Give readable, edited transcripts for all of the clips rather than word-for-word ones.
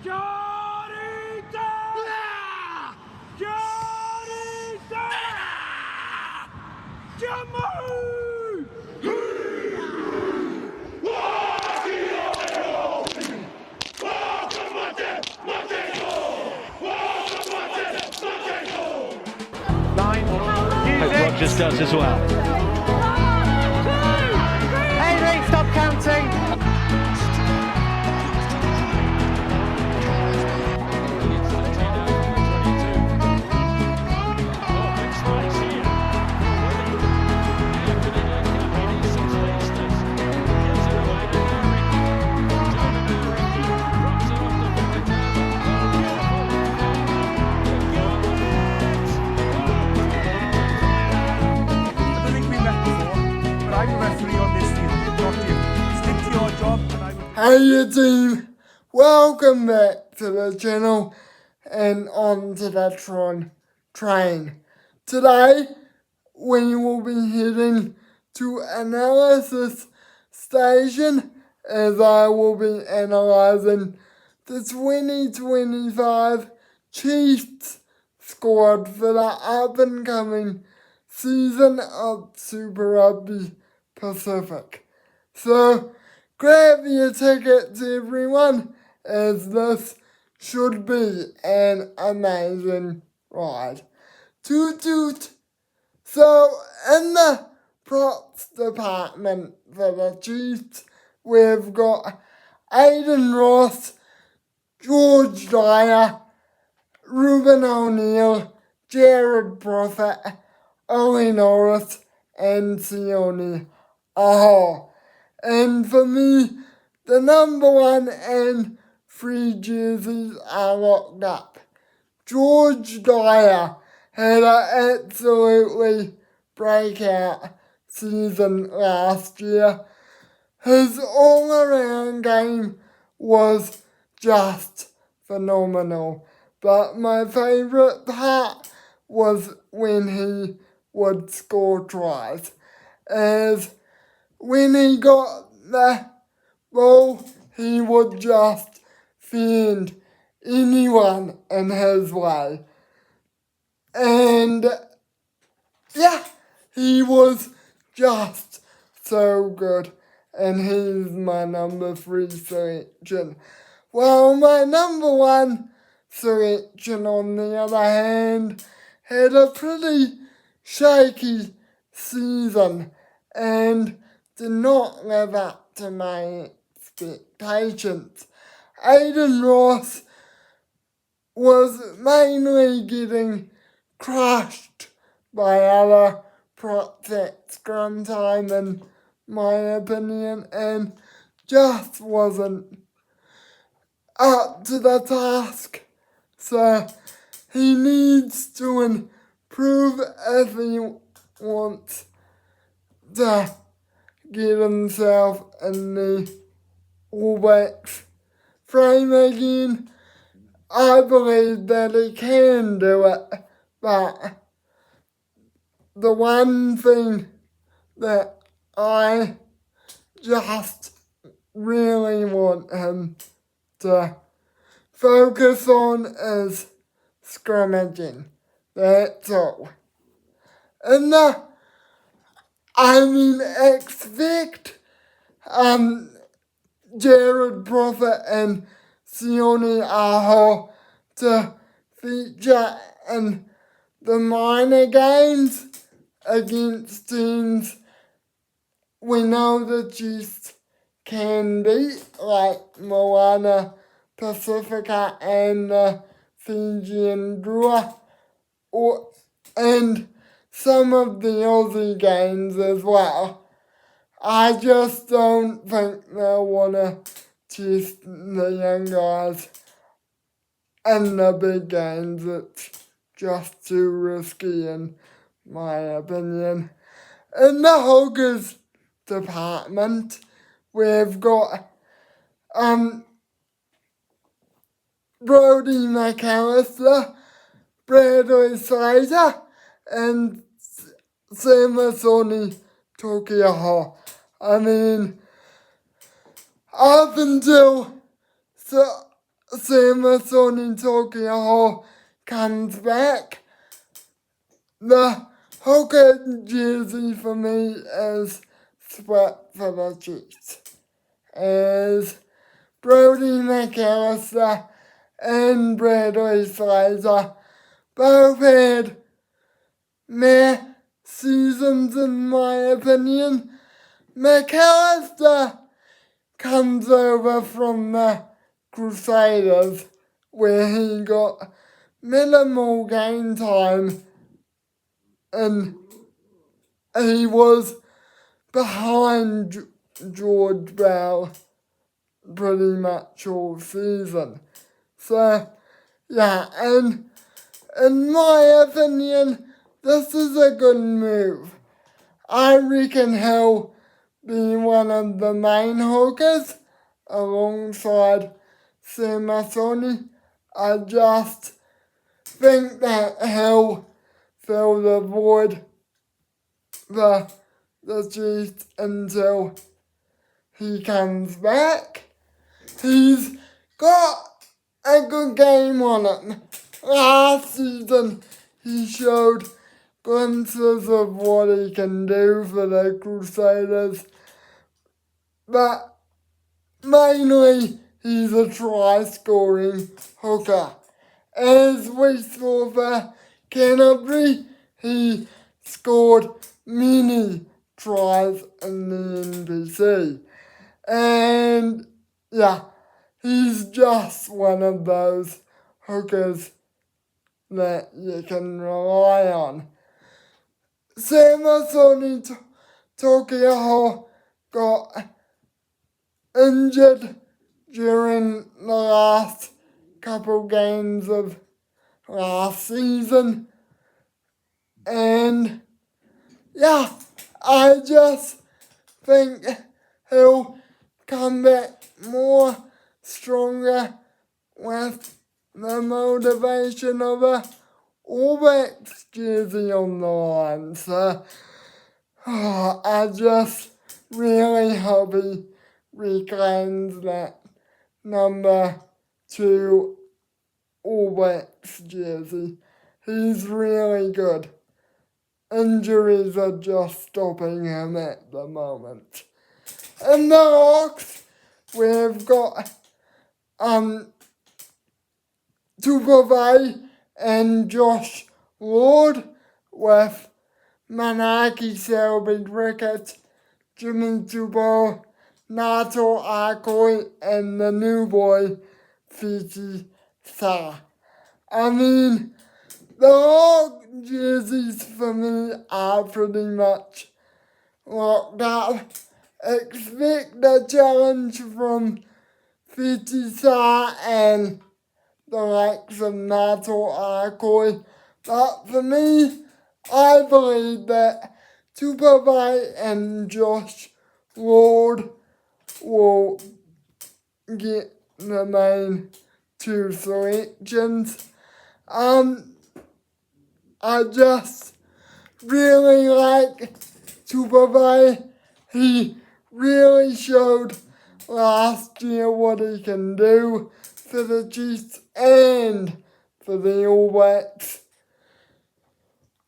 Giorita! Giorita! Jammu! Hope Rogers does as well. Henry, stop counting. Hey you team, welcome back to the channel and on to the Tron train. Today we will be heading to analysis station as I will be analysing the 2025 Chiefs squad for the up and coming season of Super Rugby Pacific. So grab your tickets everyone, as this should be an amazing ride. Toot toot! So in the props department for the Chiefs, we've got Aidan Ross, George Dyer, Ruben O'Neill, Jared Prophet, Ollie Norris and Sione Aho. And for me, the number 1 and 3 jerseys are locked up. George Dyer had an absolutely breakout season last year. His all-around game was just phenomenal. But my favourite part was when he would score tries, as when he got the ball, he would just fend anyone in his way. And yeah, he was just so good. And he's my number 3 selection. Well, my number 1 selection, on the other hand, had a pretty shaky season and did not live up to my expectations. Aidan Ross was mainly getting crushed by other props at scrum time, in my opinion, and just wasn't up to the task. So he needs to improve if he wants to get himself in the All Blacks frame again. I believe that he can do it, but the one thing that I just really want him to focus on is scrummaging. That's all. And expect Jared Prophet and Sione Aho to feature in the minor games against teams we know the Chiefs can beat, like Moana Pacifica and the Fijian Drua, and some of the Aussie games as well. I just don't think they'll want to test the young guys in the big games. It's just too risky, in my opinion. In the Hoggers department, we've got Brody McAllister, Bradley Slater, and Samasoni Tokiaho. I mean, up until Summer Tokyo comes back, the hooker jersey for me is swept for the Chiefs. As Brody McAllister and Bradley Slater both had meh seasons in my opinion. McAllister comes over from the Crusaders where he got minimal game time and he was behind George Bell pretty much all season. So, yeah, and in my opinion, this is a good move. I reckon he'll be one of the main hookers alongside Samasoni. I just think that he'll fill the void for the Chiefs until he comes back. He's got a good game on him. Last season, he showed glimpses of what he can do for the Crusaders, but mainly he's a try-scoring hooker. As we saw for Canterbury, he scored many tries in the NPC. And yeah, he's just one of those hookers that you can rely on. Samasoni Tokyo got injured during the last couple games of last season. And yeah, I just think he'll come back more stronger with the motivation of a All Blacks jersey on the line. So I just really hope he reclaims that number 2 All Blacks jersey. He's really good. Injuries are just stopping him at the moment. In the Hawks, we've got Tupavai and Josh Lord with Manaki Selby Ricketts, Jimmy Tubo, Nato Akoi, and the new boy, Fiti Sa. I mean, the Hawk jerseys for me are pretty much locked up. Expect a challenge from Fiti Sa and the likes of Nato Akoi. But for me, I believe that Tupavai and Josh Lord will get the main 2 selections. I just really like Tupavai. He really showed last year what he can do for the Chiefs and for the All Blacks.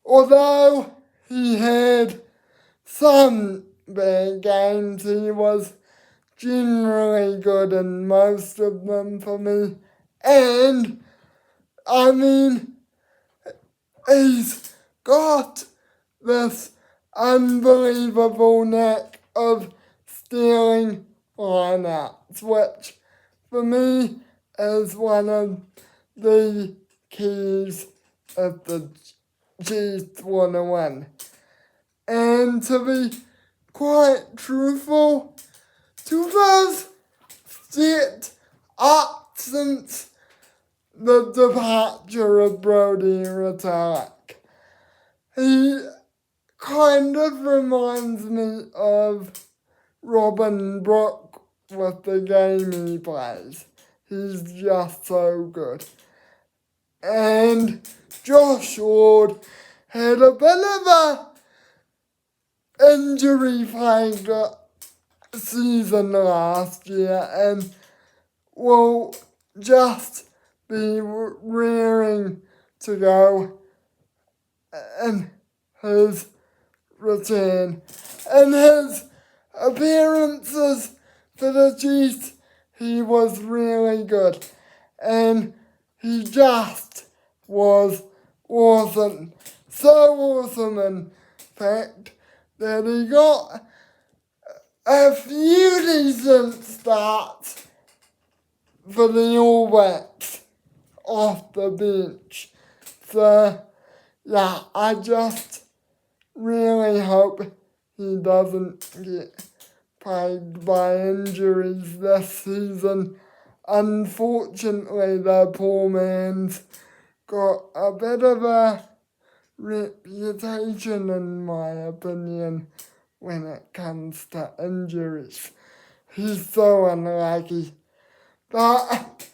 Although he had some bad games, he was generally good in most of them for me. And, I mean, he's got this unbelievable knack of stealing lineouts, which for me is one of the keys if the Chiefs want to win. And to be quite truthful, Tuva's stepped up since the departure of Brody Retallick. He kind of reminds me of Robin Brook with the game he plays. He's just so good. And Josh Ward had a bit of a injury-plagued season last year and will just be rearing to go in his return. In his appearances for the Chiefs, he was really good. And he just was awesome. So awesome, in fact, that he got a few decent starts for the All Blacks off the bench. So, yeah, I just really hope he doesn't get plagued by injuries this season. Unfortunately, the poor man's got a bit of a reputation, in my opinion, when it comes to injuries. He's so unlucky. But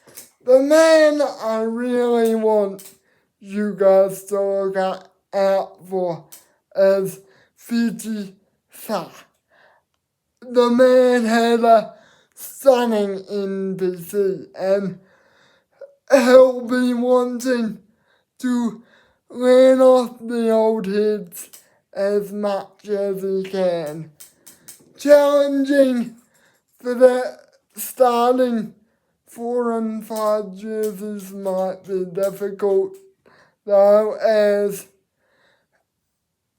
the man I really want you guys to look out for is Fiji Sa. The man had a stunning NPC, and he'll be wanting to learn off the old heads as much as he can. Challenging for the starting 4 and 5 jerseys might be difficult, though, as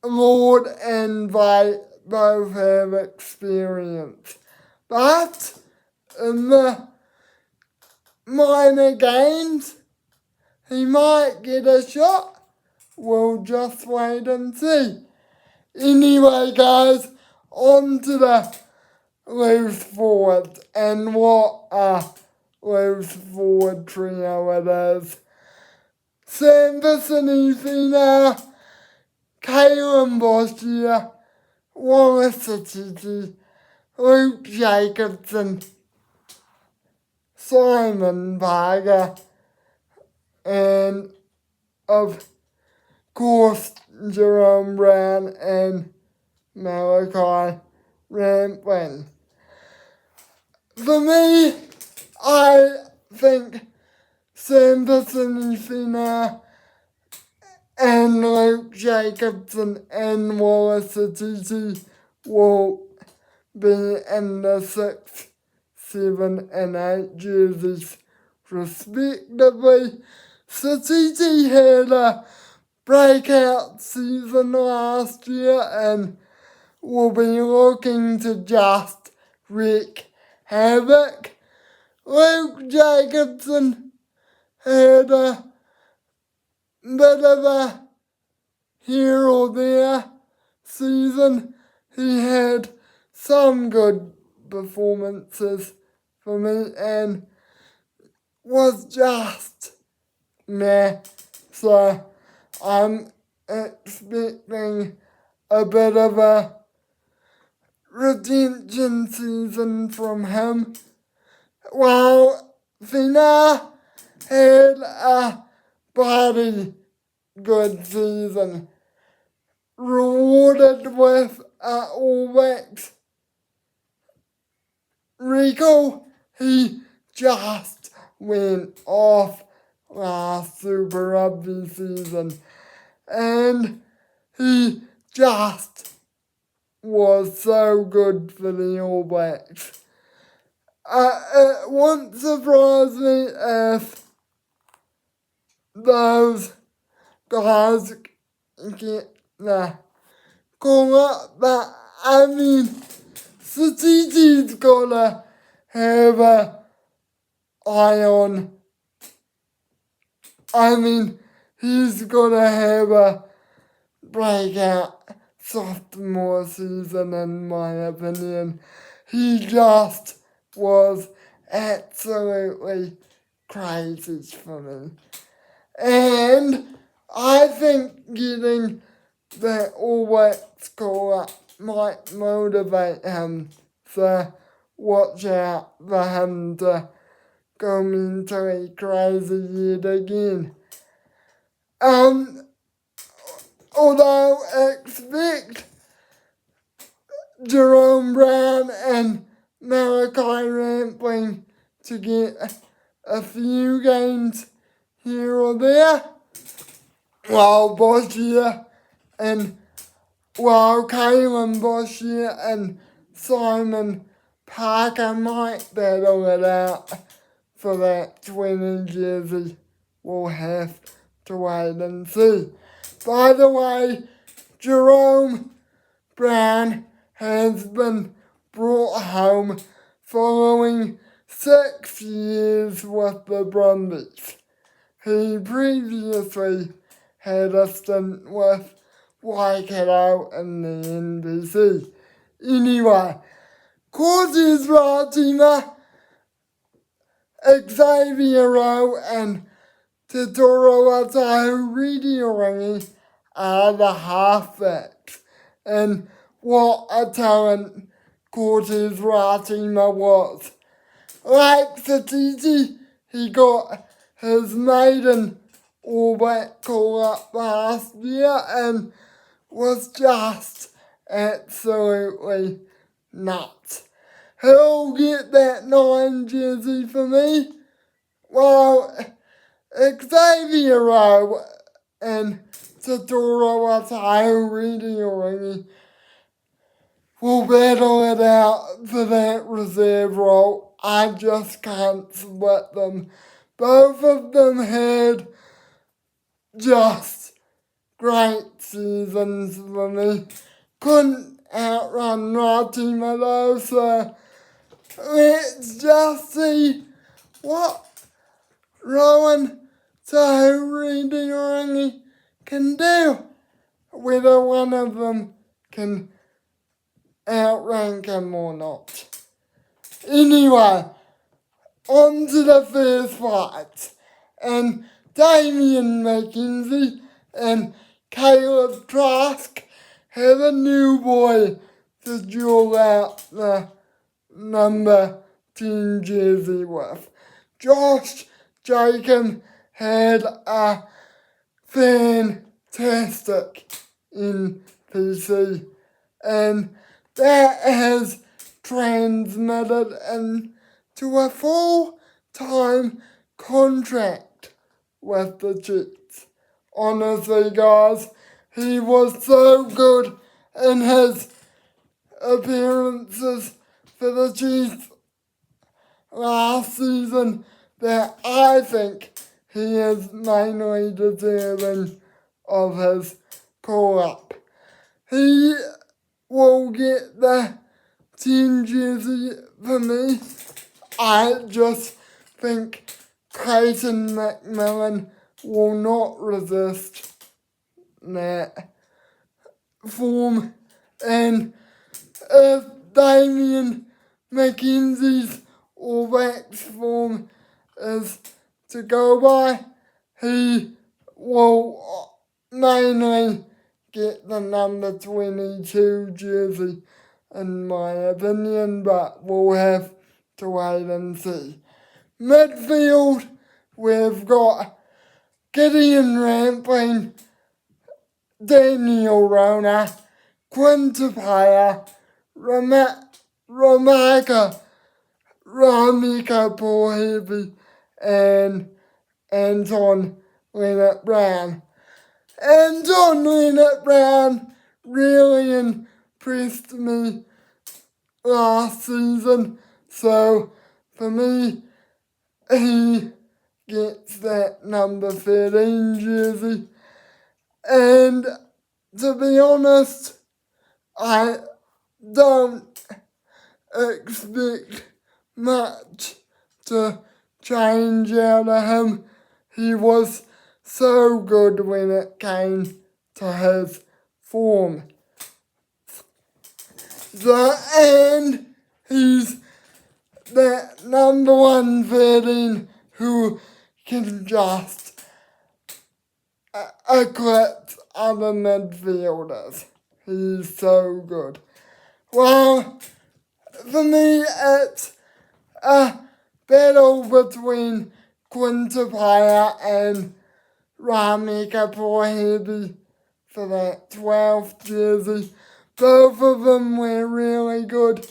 Lord and Veit both have experience. But in the minor games, he might get a shot. We'll just wait and see. Anyway, guys, on to the loose forwards, and what a loose forward trio it is. Sam Vicinifina, Kalen Boshier, Wallace Atiti, Luke Jacobson, Simon Parker, and of course Jerome Brown and Malachi Rampling. For me, I think Sam Vicinifina and Luke Jacobson and Wallace Atiti will be in the 6, 7 and 8 jerseys respectively. Satiti had a breakout season last year and will be looking to just wreak havoc. Luke Jacobson had a bit of a here or there season. He had some good performances for me and was just meh. So I'm expecting a bit of a redemption season from him. While Fina had a bloody good season, rewarded with All Blacks recall, he just went off last Super Rugby season, and he just was so good for the All Blacks. It won't surprise me if those guys get the call up, but I mean, Satiti's gotta have a eye on. I mean, he's gotta have a breakout sophomore season, in my opinion. He just was absolutely crazy for me. And I think getting the All Blacks call up might motivate him. So watch out for him to go mentally crazy yet again. Although expect Jerome Brown and Malachi Rampling to get a few games here or there, while Boshier and Kalen Boshier and Simon Parker might battle it out for that 20 jersey. We'll have to wait and see. By the way, Jerome Brown has been brought home following 6 years with the Brumbies. He previously had a stint with Waikato in the NBC. Anyway, Cortez Ratima, Xavier Rowe and Te Toro Atahu Redirangi are the halfbacks. And what a talent Cortez Ratima was. Like Satiti, he got his maiden All Black call-up last year and was just absolutely nuts. He'll get that 9 jersey for me. Well, Xavier Rowe and Satoru Atahu Redirangi will battle it out for that reserve role. I just can't split them. Both of them had just great seasons for me. Couldn't outrun Ratima though, so let's just see what Rowan Tahu Redirangi can do. Whether one of them can outrank him or not. Anyway, on to the first fight. And Damien McKenzie and Caleb Trask have a new boy to duel out the number 10 jersey with. Josh Jacob had a fantastic NPC, and that has transmitted into a full-time contract with the Chiefs. Honestly, guys, he was so good in his appearances for the Chiefs last season that I think he is mainly deserving of his call-up. He will get the 10 jersey for me. I just think Clayton McMillan will not resist that form. And if Damien McKenzie's All Blacks form is to go by, he will mainly get the number 22 jersey in my opinion, but we'll have to wait and see. Midfield, we've got Gideon Rampling, Daniel Rona, Quinn Tupaia, Ramika Pohevi, and Anton Leonard-Brown. Anton Leonard-Brown really impressed me last season, so for me, he gets that number 13 jersey. And to be honest, I don't expect much to change out of him. He was so good when it came to his form. And he's that number 113 who can just eclipse other midfielders. He's so good. Well, for me, it's a battle between Quinn Tupaia and Ramika Pohebi for that 12th jersey. Both of them were really good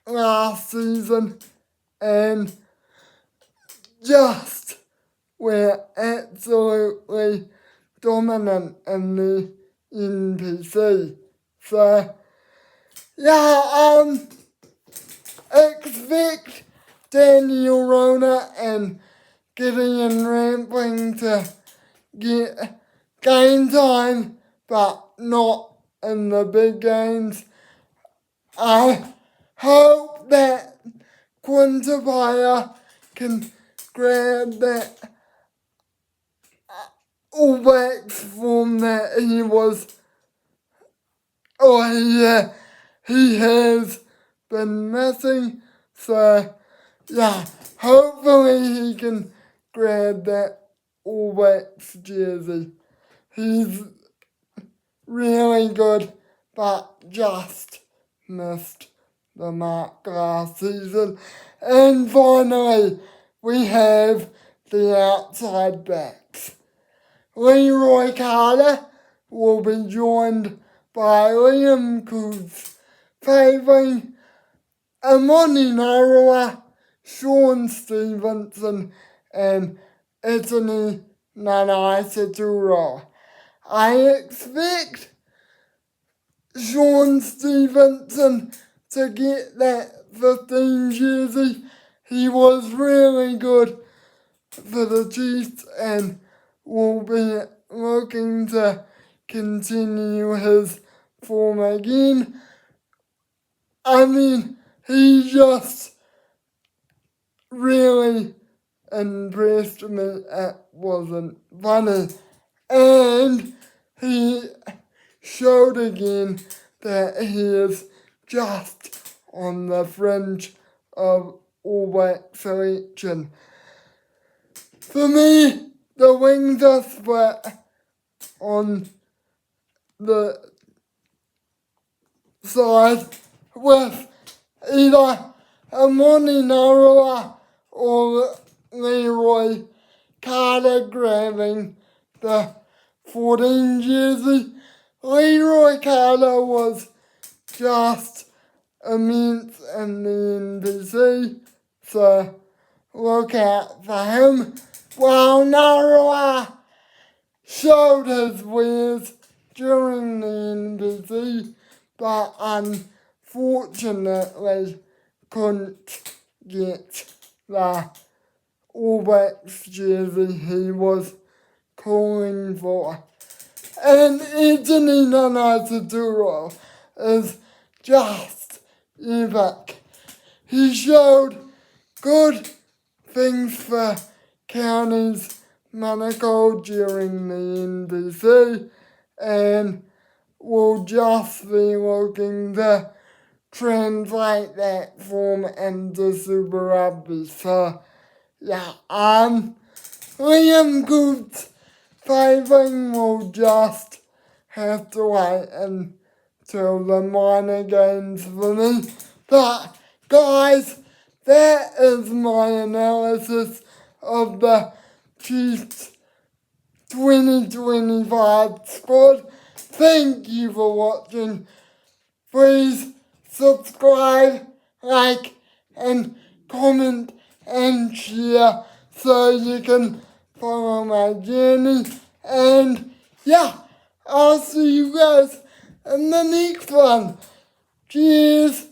last season, and just were absolutely dominant in the NPC. So, yeah, expect Daniel Rona and Gideon Rampling to get game time, but not in the big games. I hope that Quintabaya can grab that All Blacks form that he was, he has been missing. So, yeah, hopefully he can grab that All Blacks jersey. He's really good, but just missed the mark last season. And finally, we have the outside backs. Leroy Carter will be joined by Liam Coots, favouring Amoni Narua, Sean Stevenson, and Anthony Nanaisaturo. I expect Sean Stevenson to get that 15 jersey. He was really good for the Chiefs and will be looking to continue his form again. I mean, he just really impressed me. It wasn't funny. And he showed again that he is just on the fringe of All Black selection. For me, the wings are split on the side with either Amoni Narua or Leroy Carter grabbing the 14 jersey. Leroy Carter was just immense in the NPC, so look out for him. While Narua showed his wares during the NPC, but unfortunately couldn't get the All Blacks jersey he was calling for. And Anthony Nanaisaturo is just epic. He showed good things for Counties Manukau during the NPC and will just be looking to translate that form into Super Rugby. So, yeah, Liam Goods favouring will just have to wait until the minor games for me. But, guys, that is my analysis of the Chiefs 2025 squad. Thank you for watching. Please subscribe, like, and comment and share so you can follow my journey. And yeah, I'll see you guys in the next one. Cheers.